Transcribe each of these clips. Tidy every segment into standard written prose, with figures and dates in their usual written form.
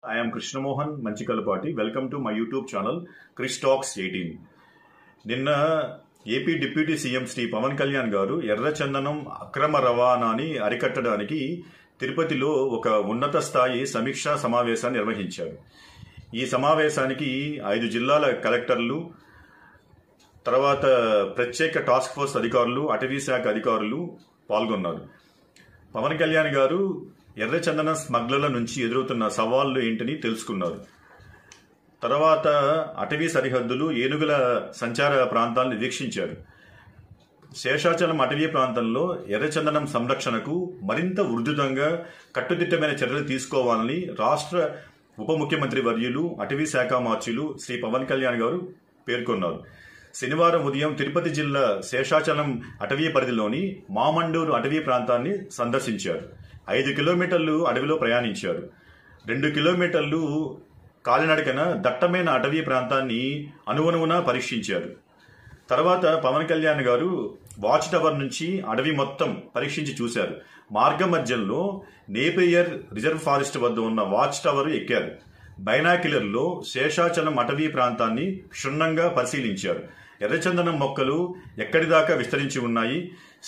I am Krishna Mohan Manchikalapati. Welcome to my YouTube channel, Krish Talks 18. నిన్న AP deputy CM Shri Pavan Kalyan garu ఎర్రచందనం అక్రమ రవాణాని అరికట్టడానికి తిరుపతిలో ఒక ఉన్నత స్థాయి సమీక్షా సమావేశాన్ని నిర్వహించారు. ఈ సమావేశానికి 5 జిల్లాల కలెక్టర్లు, తర్వాత ప్రత్యేక టాస్క్ ఫోర్స్ అధికారులు, అటవీ శాఖ అధికారులు పాల్గొన్నారు. పవన్ కళ్యాణ్ గారు ఎర్రచందనం స్మగ్లర్ల నుంచి ఎదురవుతున్న సవాళ్లు ఏంటని తెలుసుకున్నారు. తర్వాత అటవీ సరిహద్దులు, ఏనుగుల సంచార ప్రాంతాలను వీక్షించారు. శేషాచలం అటవీ ప్రాంతంలో ఎర్రచందనం సంరక్షణకు మరింత ఉధృతంగా కట్టుదిట్టమైన చర్యలు తీసుకోవాలని రాష్ట్ర ఉప ముఖ్యమంత్రి వర్యులు, అటవీ శాఖ మార్చులు శ్రీ పవన్ కళ్యాణ్ గారు పేర్కొన్నారు. శనివారం ఉదయం తిరుపతి జిల్లా శేషాచలం అటవీ పరిధిలోని మామండూరు అటవీ ప్రాంతాన్ని సందర్శించారు. 5 కిలోమీటర్లు అడవిలో ప్రయాణించారు. 2 కిలోమీటర్లు కాలినడకన దట్టమైన అటవీ ప్రాంతాన్ని అణువణువున పరీక్షించారు. తర్వాత పవన్ కళ్యాణ్ గారు వాచ్ టవర్ నుంచి అడవి మొత్తం పరీక్షించి చూశారు. మార్గ మధ్యంలో నేపియర్ రిజర్వ్ ఫారెస్ట్ వద్ద ఉన్న వాచ్ టవర్ ఎక్కారు. బైనాక్యులర్లో శేషాచలం అటవీ ప్రాంతాన్ని క్షుణ్ణంగా పరిశీలించారు. ఎర్రచందనం మొక్కలు ఎక్కడిదాకా విస్తరించి ఉన్నాయి,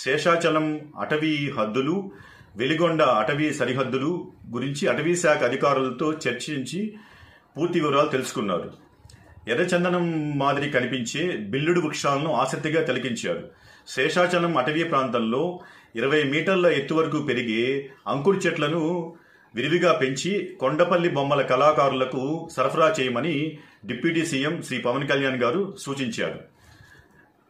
శేషాచలం అటవీ హద్దులు, వెలిగొండ అటవీ సరిహద్దులు గురించి అటవీ శాఖ అధికారులతో చర్చించి పూర్తి వివరాలు తెలుసుకున్నారు. ఎర్రచందనం మాదిరి కనిపించే బిల్లుడు వృక్షాలను ఆసక్తిగా తిలకించారు. శేషాచలం అటవీ ప్రాంతంలో 20 మీటర్ల ఎత్తు వరకు పెరిగే అంకుర్ చెట్లను విరివిగా పెంచి కొండపల్లి బొమ్మల కళాకారులకు సరఫరా చేయమని డిప్యూటీ సీఎం శ్రీ పవన్ కళ్యాణ్ గారు సూచించారు.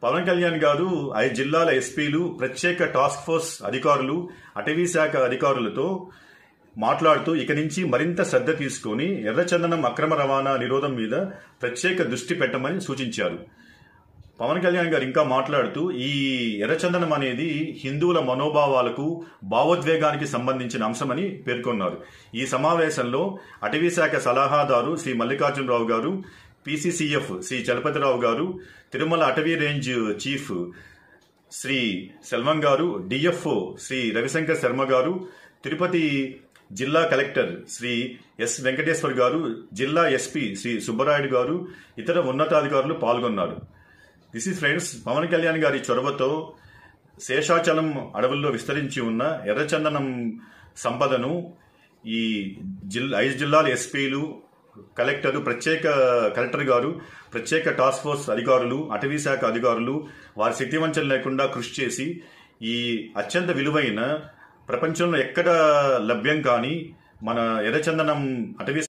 పవన్ కళ్యాణ్ గారు 5 జిల్లాల ఎస్పీలు, ప్రత్యేక టాస్క్ ఫోర్స్ అధికారులు, అటవీ శాఖ అధికారులతో మాట్లాడుతూ ఇక నుంచి మరింత శ్రద్ధ తీసుకుని ఎర్రచందనం అక్రమ రవాణా నిరోధం మీద ప్రత్యేక దృష్టి పెట్టమని సూచించారు. పవన్ కళ్యాణ్ గారు ఇంకా మాట్లాడుతూ ఈ ఎర్రచందనం అనేది హిందువుల మనోభావాలకు, భావోద్వేగానికి సంబంధించిన అంశమని పేర్కొన్నారు. ఈ సమావేశంలో అటవీ శాఖ సలహాదారు శ్రీ మల్లికార్జునరావు గారు, పీసీసీఎఫ్ శ్రీ చలపతిరావు గారు, తిరుమల అటవీ రేంజ్ చీఫ్ శ్రీ సెల్వం గారు, డిఎఫ్ఓ శ్రీ రవిశంకర్ శర్మ గారు, తిరుపతి జిల్లా కలెక్టర్ శ్రీ ఎస్ వెంకటేశ్వర్ గారు, జిల్లా ఎస్పీ శ్రీ సుబ్బరాయుడు గారు, ఇతర ఉన్నతాధికారులు పాల్గొన్నారు. This is friends, Pavan Kalyan గారి చొరవతో శేషాచలం అడవుల్లో విస్తరించి ఉన్న ఎర్రచందనం సంపదను ఈ 5 జిల్లాల ఎస్పీలు, కలెక్టర్, ప్రత్యేక కలెక్టర్ గారు, ప్రత్యేక టాస్క్ ఫోర్స్ అధికారులు, అటవీ శాఖ అధికారులు వారి శక్తివంచన లేకుండా కృషి చేసి ఈ అత్యంత విలువైన, ప్రపంచంలో ఎక్కడ లభ్యం కాని మన ఎర్రచందనం అటవీ